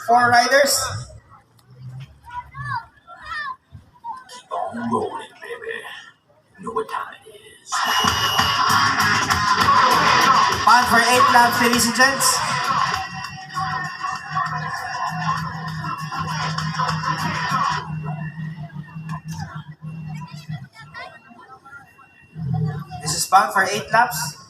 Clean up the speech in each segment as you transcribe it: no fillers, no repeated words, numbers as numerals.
4 riders. Keep on rolling, baby. You know what time it is. Pan for 8 laps, ladies and gents. This is pan for 8 laps.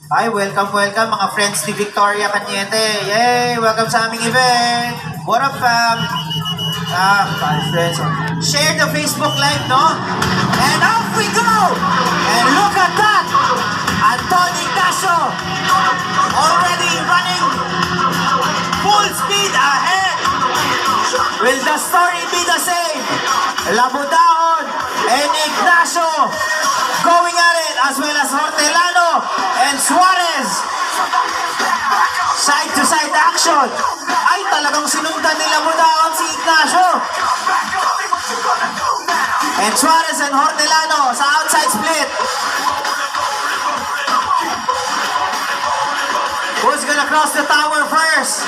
Hi, welcome mga friends ni Victoria Cañete. Yay! Welcome sa aming event. What up, fam? Friends. Share the Facebook Live, no? And off we go! And look at that! Anton Ignacio already running full speed ahead. Will the story be the same? Labudaon and Ignacio going at it, as well as Hortelano and Suarez. Side-to-side action. Ay, talagang sinundan nila Labudaon si Ignacio. And Suarez and Hortelano sa outside split. Who's gonna cross the tower first?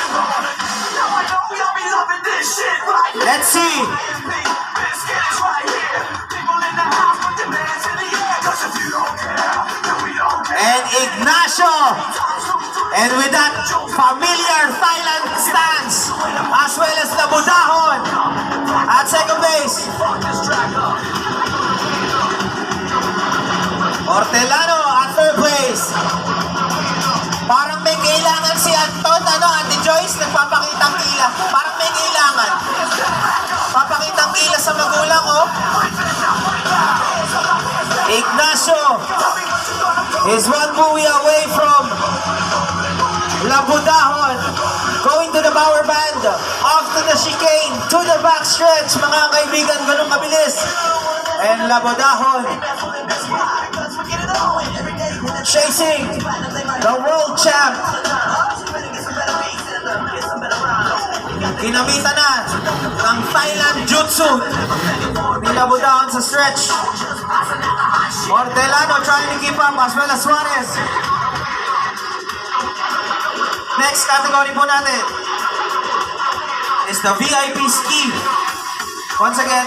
Let's see. And Ignacio, and with that familiar Thailand stance, as well as Labudahon at second base. Hortelano at third place. Parang may kailangan si Anton, Ate Joyce, nagpapakitang kila. Parang may kailangan. Papakitang kila sa magulang, oh. Ignacio is one buoy away from Labudahon. Going to the power band, off to the chicane, to the backstretch, mga kaibigan, ganun kabilis. And Labudahon chasing the world champ. Kinamitan na ng Thailand Jutsu ni Labudahon sa stretch. Hortelano trying to keep up, as well as Suarez. Next category po natin is the VIP ski. Once again,